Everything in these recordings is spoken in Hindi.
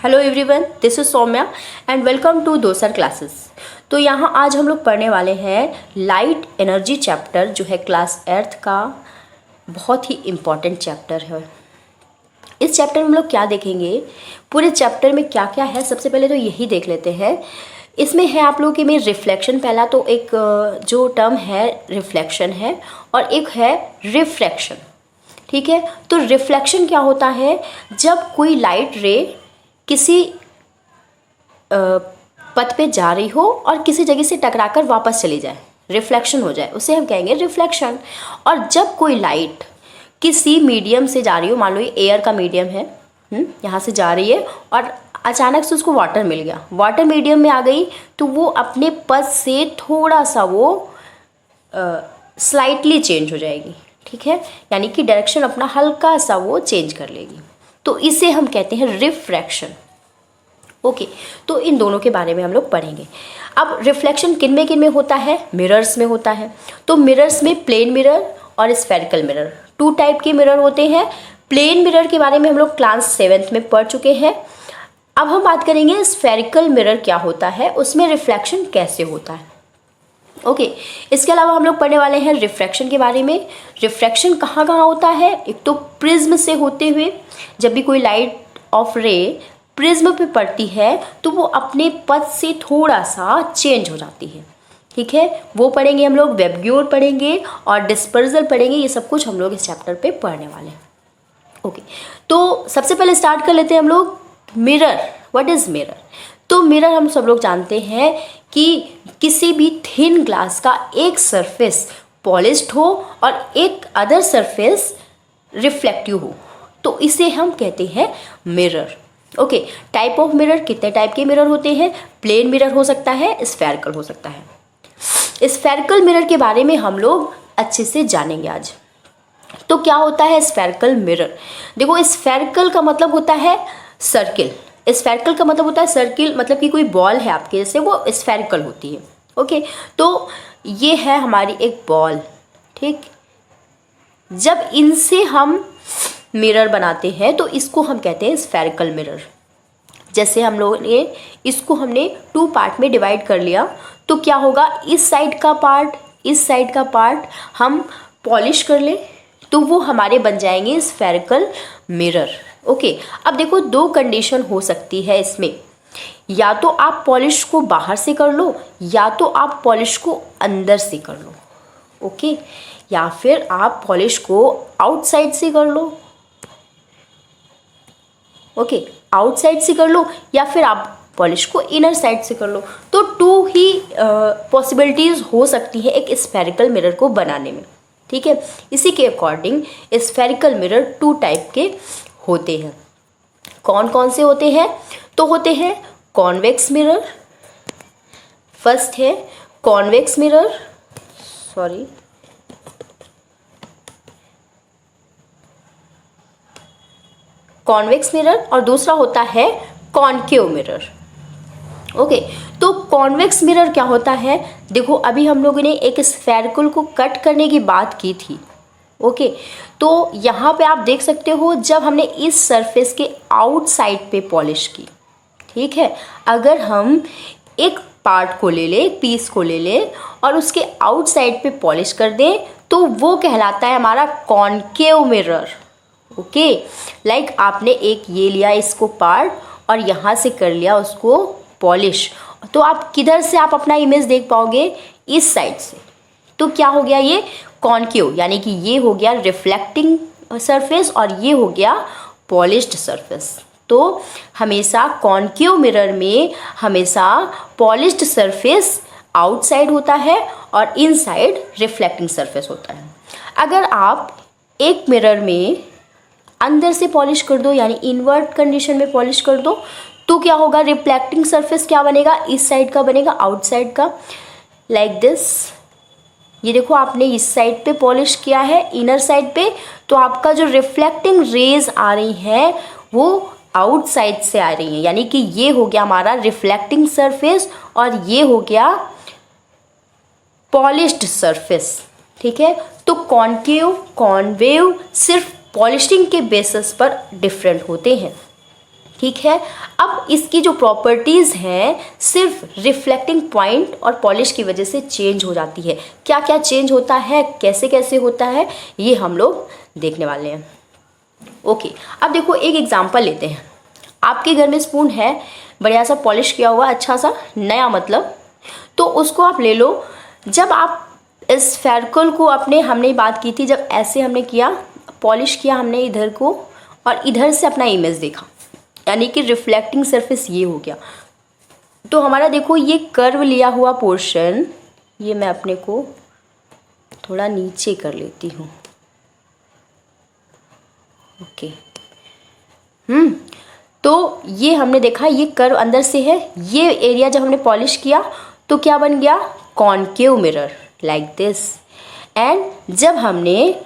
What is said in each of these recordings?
Hello everyone, this is Soumya and welcome to दोसर क्लासेस। तो यहाँ आज हम लोग पढ़ने वाले हैं लाइट एनर्जी चैप्टर, जो है क्लास 8th का बहुत ही इम्पॉर्टेंट चैप्टर है। इस चैप्टर में हम लोग क्या देखेंगे, पूरे चैप्टर में क्या क्या है, सबसे पहले तो यही देख लेते हैं। इसमें है आप लोगों के में रिफ्लेक्शन, पहला तो एक जो टर्म है रिफ्लेक्शन है और एक है रिफ्रैक्शन। ठीक है, तो रिफ्लेक्शन क्या होता है, जब कोई लाइट रे किसी पथ पे जा रही हो और किसी जगह से टकराकर वापस चली जाए, रिफ्लेक्शन हो जाए, उसे हम कहेंगे रिफ्लेक्शन। और जब कोई लाइट किसी मीडियम से जा रही हो, मान लो ये एयर का मीडियम है, यहाँ से जा रही है और अचानक से उसको वाटर मिल गया, वाटर मीडियम में आ गई, तो वो अपने पथ से थोड़ा सा वो स्लाइटली चेंज हो जाएगी। ठीक है, यानी कि डायरेक्शन अपना हल्का सा वो चेंज कर लेगी, तो इसे हम कहते हैं रिफ्रैक्शन। ओके, तो इन दोनों के बारे में हम लोग पढ़ेंगे। अब रिफ्लेक्शन किन में होता है, मिरर्स में होता है। तो मिरर्स में प्लेन मिरर और स्फेरिकल मिरर, 2 टाइप के मिरर होते हैं। प्लेन मिरर के बारे में हम लोग क्लास 7th में पढ़ चुके हैं। अब हम बात करेंगे स्फेरिकल मिरर क्या होता है, उसमें रिफ्लेक्शन कैसे होता है। ओके, इसके अलावा हम लोग पढ़ने वाले हैं रिफ्रैक्शन के बारे में। रिफ्रैक्शन कहाँ कहाँ होता है, एक तो प्रिज्म से होते हुए, जब भी कोई लाइट ऑफ रे प्रिज्म पे पड़ती है तो वो अपने पथ से थोड़ा सा चेंज हो जाती है। ठीक है, वो पढ़ेंगे हम लोग, वेबग्योर पढ़ेंगे और डिस्पर्जल पढ़ेंगे, ये सब कुछ हम लोग इस चैप्टर पे पढ़ने वाले हैं। ओके, तो सबसे पहले स्टार्ट कर लेते हैं हम लोग मिरर। What is mirror? तो मिरर हम सब लोग जानते हैं कि किसी भी थिन ग्लास का एक सरफेस पॉलिश्ड हो और एक अदर सरफेस रिफ्लेक्टिव हो, तो इसे हम कहते हैं mirror. Okay, type of mirror, कितने टाइप के मिरर होते हैं? प्लेन मिरर हो सकता है, स्फेरिकल हो सकता है। स्फेरिकल मिरर के बारे में हम लोग अच्छे से जानेंगे आज। तो क्या होता है स्फेरिकल मिरर? देखो, स्फेरिकल का मतलब होता है सर्किल। स्फेरिकल का मतलब होता है सर्किल, मतलब कि कोई बॉल है आपके जैसे, वो स्फेरिकल होती है। ओके, तो ये है हमारी एक बॉल। ठीक, जब इनसे हम मिरर बनाते हैं तो इसको हम कहते हैं स्फेरिकल मिरर। जैसे हम लोगों ने इसको हमने 2 पार्ट में डिवाइड कर लिया, तो क्या होगा, इस साइड का पार्ट, इस साइड का पार्ट हम पॉलिश कर ले तो वो हमारे बन जाएंगे स्फेरिकल मिरर। ओके, अब देखो 2 कंडीशन हो सकती है इसमें, या तो आप पॉलिश को बाहर से कर लो या तो आप पॉलिश को अंदर से कर लो। ओके, या फिर आप पॉलिश को आउटसाइड से कर लो। ओके, आउटसाइड से कर लो या फिर आप पॉलिश को इनर साइड से कर लो। तो 2 ही पॉसिबिलिटीज़ हो सकती है एक स्फेरिकल मिरर को बनाने में। ठीक है, इसी के अकॉर्डिंग स्फेरिकल मिरर 2 टाइप के होते हैं। कौन कौन से होते हैं? तो होते हैं कॉन्वेक्स मिरर, फर्स्ट है कॉन्वेक्स मिरर, कॉन्वेक्स मिरर, और दूसरा होता है कॉनकेव मिरर। ओके, तो कॉन्वेक्स मिरर क्या होता है? देखो, अभी हम लोगों ने एक स्फेरिकल को कट करने की बात की थी। ओके, तो यहाँ पे आप देख सकते हो, जब हमने इस सरफेस के आउटसाइड पे पॉलिश की, ठीक है, अगर हम एक पार्ट को ले लें, एक पीस को ले लें और उसके आउटसाइड पे पॉलिश कर दें, तो वो कहलाता है हमारा कॉनकेव मिरर। ओके, लाइक आपने एक ये लिया इसको पार्ट और यहाँ से कर लिया उसको पॉलिश, तो आप किधर से आप अपना इमेज देख पाओगे? इस साइड से। तो क्या हो गया, ये कॉनकेव, यानी कि ये हो गया रिफ्लेक्टिंग सरफेस और ये हो गया पॉलिश्ड सरफेस। तो हमेशा कॉनकेव मिरर में हमेशा पॉलिश्ड सरफेस आउटसाइड होता है और इनसाइड रिफ्लेक्टिंग सरफेस होता है। अगर आप एक मिरर में अंदर से पॉलिश कर दो, यानी इन्वर्ट कंडीशन में पॉलिश कर दो, तो क्या होगा, रिफ्लेक्टिंग सरफेस क्या बनेगा, इस साइड का बनेगा, आउटसाइड का, लाइक दिस। ये देखो, आपने इस साइड पे पॉलिश किया है इनर साइड पे, तो आपका जो रिफ्लेक्टिंग रेज आ रही है वो आउटसाइड से आ रही है, यानी कि ये हो गया हमारा रिफ्लेक्टिंग सरफेस और ये हो गया पॉलिश्ड सरफेस। ठीक है, तो कॉनकेव कॉनवेव सिर्फ पॉलिशिंग के बेसिस पर डिफरेंट होते हैं। ठीक है। अब इसकी जो प्रॉपर्टीज़ हैं सिर्फ रिफ्लेक्टिंग पॉइंट और पॉलिश की वजह से चेंज हो जाती है। क्या क्या चेंज होता है, कैसे कैसे होता है, ये हम लोग देखने वाले हैं। ओके, अब देखो एक एग्जांपल लेते हैं। आपके घर में स्पून है, बढ़िया सा पॉलिश किया हुआ, अच्छा सा नया मतलब, तो उसको आप ले लो। जब आप इस स्फेरिकल को अपने, हमने बात की थी, जब ऐसे हमने किया, पॉलिश किया हमने इधर को और इधर से अपना इमेज देखा, यानी कि रिफ्लेक्टिंग सरफेस ये हो गया। तो हमारा देखो ये कर्व लिया हुआ पोर्शन, ये मैं अपने को थोड़ा नीचे कर लेती हूँ। ओके, तो ये हमने देखा ये कर्व अंदर से है। ये एरिया जब हमने पॉलिश किया तो क्या बन गया, concave mirror like this. And जब हमने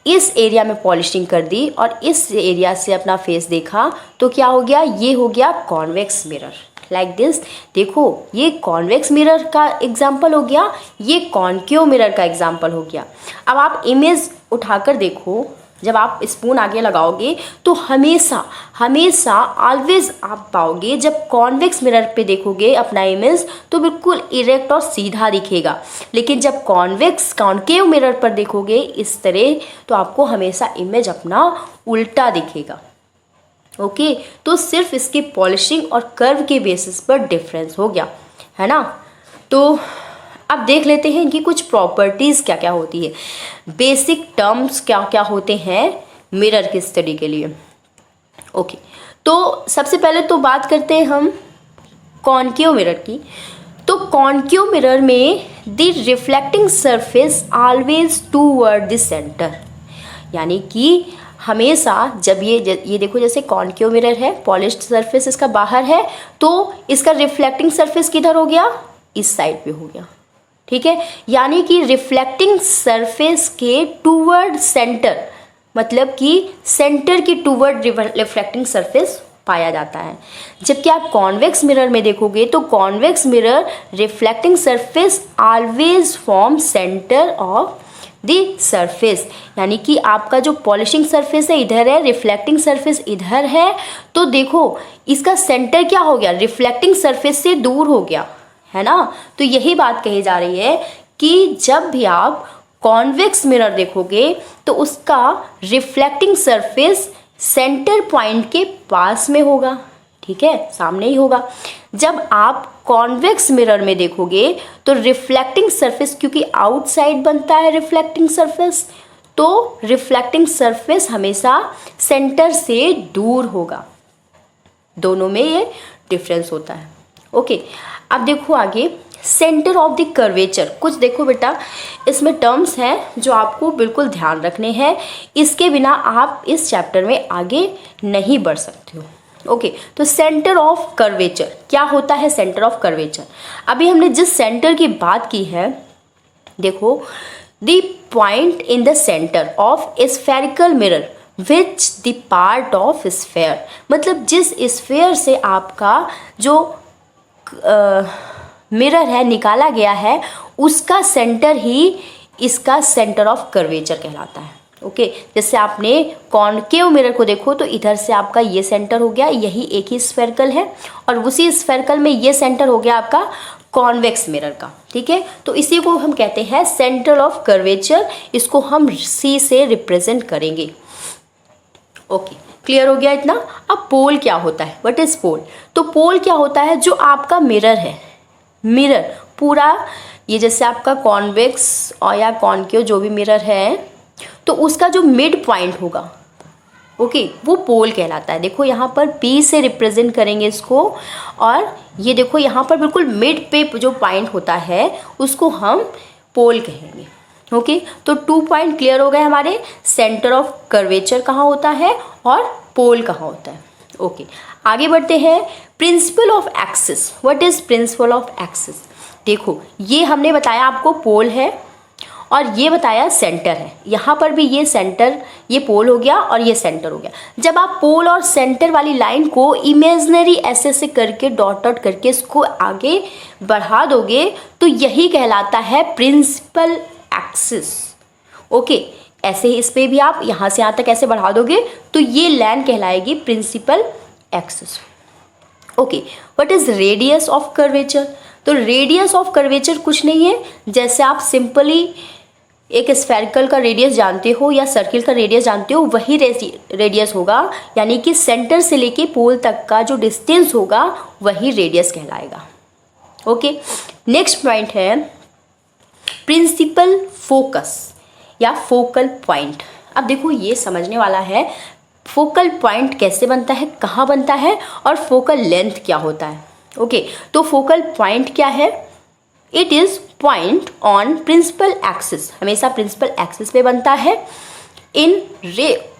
इस एरिया में पॉलिशिंग कर दी और इस एरिया से अपना फेस देखा तो क्या हो गया, ये हो गया कॉन्वेक्स मिरर लाइक दिस। देखो ये कॉन्वेक्स मिरर का एग्जाम्पल हो गया, ये कॉनकेव मिरर का एग्जाम्पल हो गया। अब आप इमेज उठाकर देखो, जब आप स्पून आगे लगाओगे तो हमेशा हमेशा ऑलवेज आप पाओगे, जब कॉन्वेक्स मिरर पे देखोगे अपना इमेज तो बिल्कुल इरेक्ट और सीधा दिखेगा, लेकिन जब कॉनकेव मिरर पर देखोगे इस तरह तो आपको हमेशा इमेज अपना उल्टा दिखेगा। ओके, तो सिर्फ इसके पॉलिशिंग और कर्व के बेसिस पर डिफरेंस हो गया, है ना। तो अब देख लेते हैं इनकी कुछ प्रॉपर्टीज़ क्या क्या होती है, बेसिक टर्म्स क्या क्या होते हैं मिरर की स्टडी के लिए। ओके, तो सबसे पहले तो बात करते हैं हम कॉनकेव मिरर की। तो कॉनकेव मिरर में the reflecting surface always toward the centre, यानी कि हमेशा जब ये देखो जैसे कॉनकेव मिरर है, पॉलिश्ड सरफेस इसका बाहर है, तो इसका रिफ्लेक्टिंग सरफेस किधर हो गया, इस साइड पे हो गया, ठीक है। यानी कि रिफ्लेक्टिंग सरफेस के टूवर्ड सेंटर, मतलब कि सेंटर की टूवर्ड रिफ्लेक्टिंग सरफेस पाया जाता है। जबकि आप कॉन्वेक्स मिरर में देखोगे तो convex mirror reflecting surface always form centre of the surface, यानी कि आपका जो पॉलिशिंग सरफेस है इधर है, रिफ्लेक्टिंग सरफेस इधर है, तो देखो इसका सेंटर क्या हो गया, रिफ्लेक्टिंग सरफेस से दूर हो गया, है ना। तो यही बात कही जा रही है कि जब भी आप कॉन्वेक्स मिरर देखोगे तो उसका रिफ्लेक्टिंग सरफेस सेंटर पॉइंट के पास में होगा, ठीक है, सामने ही होगा। जब आप कॉन्वेक्स मिरर में देखोगे तो रिफ्लेक्टिंग सरफेस, क्योंकि आउटसाइड बनता है रिफ्लेक्टिंग सरफेस, तो रिफ्लेक्टिंग सरफेस हमेशा सेंटर से दूर होगा। दोनों में ये डिफरेंस होता है। ओके, अब देखो आगे सेंटर ऑफ द कर्वेचर। कुछ देखो बेटा, इसमें टर्म्स हैं जो आपको बिल्कुल ध्यान रखने हैं, इसके बिना आप इस चैप्टर में आगे नहीं बढ़ सकते हो। ओके, तो सेंटर ऑफ कर्वेचर क्या होता है, सेंटर ऑफ कर्वेचर। अभी हमने जिस सेंटर की बात की है, देखो the point in the centre of spherical mirror which the part of sphere, मतलब जिस स्फेयर से आपका जो मिरर है निकाला गया है उसका सेंटर ही इसका सेंटर ऑफ कर्वेचर कहलाता है। ओके, जैसे आपने कॉनकेव मिरर को देखो तो इधर से आपका ये सेंटर हो गया, यही एक ही स्फेरिकल है, और उसी स्फेरिकल में ये सेंटर हो गया आपका कॉन्वेक्स मिरर का, ठीक है। तो इसी को हम कहते हैं सेंटर ऑफ कर्वेचर, इसको हम सी से रिप्रेजेंट करेंगे। ओके, क्लियर हो गया इतना। अब पोल क्या होता है, व्हाट इज पोल। तो पोल क्या होता है, जो आपका मिरर है, मिरर पूरा ये जैसे आपका कॉन्वेक्स और या कॉनकेव जो भी मिरर है, तो उसका जो मिड पॉइंट होगा, ओके, वो पोल कहलाता है। देखो यहाँ पर P से रिप्रेजेंट करेंगे इसको, और ये देखो यहाँ पर बिल्कुल मिड पे जो पॉइंट होता है उसको हम पोल कहेंगे। ओके, तो 2 पॉइंट क्लियर हो गए हमारे, सेंटर ऑफ कर्वेचर कहाँ होता है और पोल कहाँ होता है। ओके, आगे बढ़ते हैं। Principle of axis, what is principle of axis. देखो ये हमने बताया आपको पोल है और ये बताया सेंटर है। यहाँ पर भी ये सेंटर, ये पोल हो गया और ये सेंटर हो गया। जब आप पोल और सेंटर वाली लाइन को इमेजनरी ऐसे करके डॉट डॉट करके इसको आगे बढ़ा दोगे तो यही कहलाता है प्रिंसिपल एक्सिस। ओके, ऐसे ही इस पे भी आप यहाँ से यहाँ तक ऐसे बढ़ा दोगे तो ये लाइन कहलाएगी principal axis. Okay, what is radius of curvature? तो रेडियस ऑफ कर्वेचर कुछ नहीं है, जैसे आप सिंपली एक स्फेरिकल का रेडियस जानते हो या सर्किल का रेडियस जानते हो, वही रेडियस होगा, यानी कि सेंटर से लेके पोल तक का जो डिस्टेंस होगा वही रेडियस कहलाएगा। ओके, नेक्स्ट पॉइंट है प्रिंसिपल फोकस या फोकल पॉइंट। अब देखो ये समझने वाला है फोकल पॉइंट कैसे बनता है, कहाँ बनता है, और फोकल लेंथ क्या होता है। ओके, तो फोकल पॉइंट क्या है? It is point on principal axis, हमेशा प्रिंसिपल एक्सिस पे बनता है, in ray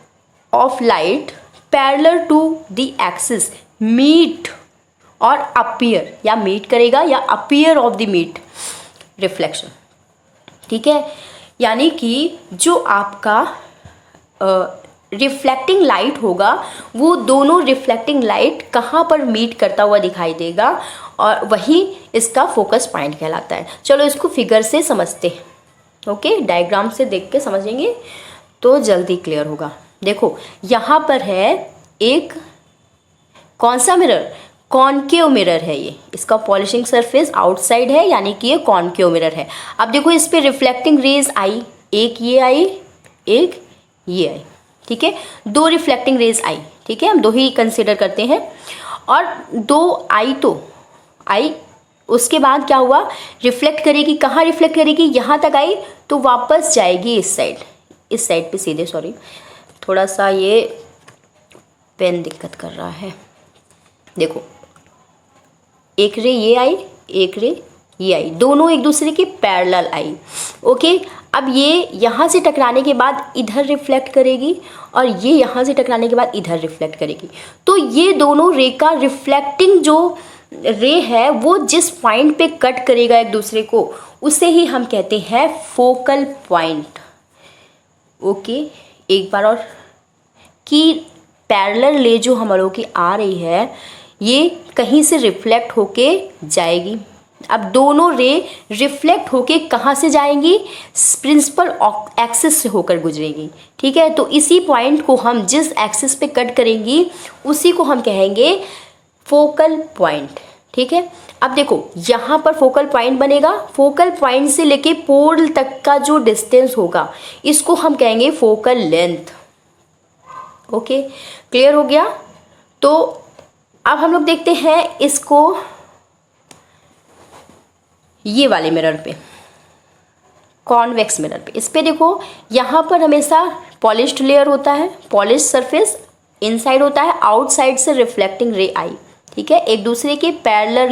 of light parallel to the axis meet और अपीयर, या मीट करेगा या appear of the meet reflection. ठीक है, यानी कि जो आपका रिफ्लेक्टिंग लाइट होगा वो दोनों रिफ्लेक्टिंग लाइट कहाँ पर मीट करता हुआ दिखाई देगा, और वही इसका फोकस पॉइंट कहलाता है। चलो इसको फिगर से समझते हैं। ओके, डायग्राम से देख के समझेंगे तो जल्दी क्लियर होगा। देखो यहाँ पर है एक कौन सा मिरर? कॉनकेव मिरर है ये, इसका पॉलिशिंग सरफेस आउटसाइड है, यानी कि ये कॉनकेव मिरर है। अब देखो इस पे रिफ्लेक्टिंग रेज आई, एक ये आई एक ये आई, ठीक है, दो रिफ्लेक्टिंग रेज आई, ठीक है, हम दो ही कंसिडर करते हैं, और दो आई तो आई, उसके बाद क्या हुआ, रिफ्लेक्ट करेगी, कहाँ रिफ्लेक्ट करेगी, यहाँ तक आई तो वापस जाएगी इस साइड पे सीधे। सॉरी, थोड़ा सा ये पेन दिक्कत कर रहा है। देखो एक रे ये आई, एक रे ये आई, दोनों एक दूसरे के पैरेलल आई। ओके, अब ये यहाँ से टकराने के बाद इधर रिफ्लेक्ट करेगी, और ये यहाँ से टकराने के बाद इधर रिफ्लेक्ट करेगी। तो ये दोनों रे का रिफ्लेक्टिंग जो रे है वो जिस पॉइंट पे कट करेगा एक दूसरे को, उसे ही हम कहते हैं फोकल पॉइंट। ओके, एक बार और, कि पैरेलल रे जो हम लोगों की आ रही है ये कहीं से रिफ्लेक्ट होके जाएगी। अब दोनों रे रिफ्लेक्ट होके कहाँ से जाएंगी? प्रिंसिपल एक्सिस से होकर गुजरेंगी। ठीक है, तो इसी पॉइंट को हम जिस एक्सिस पे कट करेंगी उसी को हम कहेंगे फोकल पॉइंट। ठीक है, अब देखो यहाँ पर फोकल पॉइंट बनेगा, फोकल पॉइंट से लेके पोल तक का जो डिस्टेंस होगा इसको हम कहेंगे फोकल लेंथ। ओके, क्लियर हो गया? तो अब हम लोग देखते हैं इसको ये वाले मिरर पे, कॉन्वेक्स मिरर पे। इस पे देखो यहाँ पर हमेशा पॉलिश्ड लेयर होता है, पॉलिश सरफेस इनसाइड होता है, आउटसाइड से रिफ्लेक्टिंग रे आई। ठीक है, एक दूसरे के पैरेलल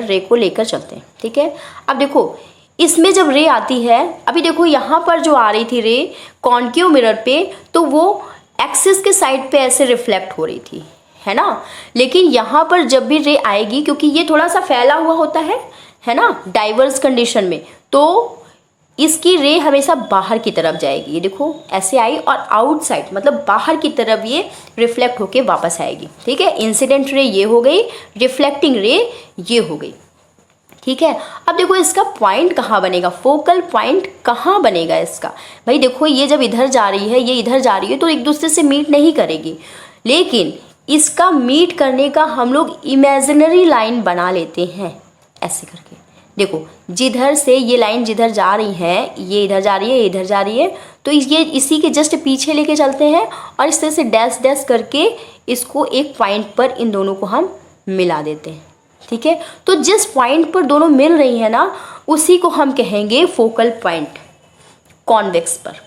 रे को लेकर चलते हैं। ठीक है, अब देखो इसमें जब रे आती है, अभी देखो यहाँ पर जो आ रही थी रे कॉनकेव मिरर पे, तो वो एक्सिस के साइड पे ऐसे रिफ्लेक्ट हो रही थी, है ना। लेकिन यहाँ पर जब भी रे आएगी, क्योंकि ये थोड़ा सा फैला हुआ होता है ना, डाइवर्स कंडीशन में, तो इसकी रे हमेशा बाहर की तरफ जाएगी। ये देखो ऐसे आई, और आउटसाइड मतलब बाहर की तरफ ये रिफ्लेक्ट होके वापस आएगी। ठीक है, इंसिडेंट रे ये हो गई, रिफ्लेक्टिंग रे ये हो गई। ठीक है, अब देखो इसका पॉइंट कहाँ बनेगा, फोकल पॉइंट कहाँ बनेगा इसका? भाई देखो ये जब इधर जा रही है, ये इधर जा रही है, तो एक दूसरे से मीट नहीं करेगी, लेकिन इसका मीट करने का हम लोग इमेजिनरी लाइन बना लेते हैं ऐसे करके। देखो जिधर से ये लाइन जिधर जा रही है, ये इधर जा रही है, ये इधर जा रही है, तो ये इसी के जस्ट पीछे लेके चलते हैं, और इस तरह से डैश डैश करके इसको एक पॉइंट पर इन दोनों को हम मिला देते हैं। ठीक है, तो जिस पॉइंट पर दोनों मिल रही है ना, उसी को हम कहेंगे फोकल पॉइंट कॉन्वेक्स पर।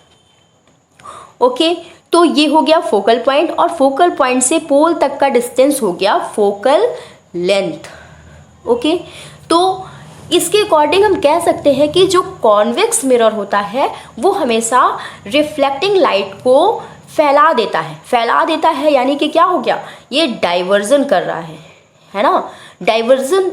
ओके, तो ये हो गया फोकल पॉइंट, और फोकल पॉइंट से पोल तक का डिस्टेंस हो गया फोकल लेंथ। ओके, तो इसके अकॉर्डिंग हम कह सकते हैं कि जो कॉन्वेक्स मिरर होता है वो हमेशा रिफ्लेक्टिंग लाइट को फैला देता है, यानी कि क्या हो गया, ये डाइवर्जन कर रहा है ना, डाइवर्जन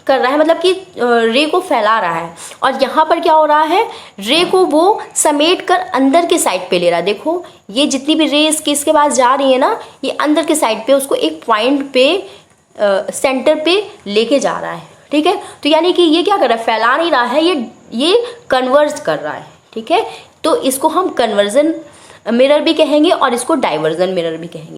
कर रहा है, मतलब कि रे को फैला रहा है। और यहाँ पर क्या हो रहा है, रे को वो समेट कर अंदर के साइड पे ले रहा है। देखो ये जितनी भी रे इसके पास जा रही है ना, ये अंदर के साइड पे उसको एक पॉइंट पे सेंटर पे लेके जा रहा है। ठीक है, तो यानी कि ये क्या कर रहा है, फैला नहीं रहा है, ये कन्वर्ज कर रहा है। ठीक है, तो इसको हम कन्वर्जन मिरर भी कहेंगे और इसको डाइवर्जन मिरर भी कहेंगे।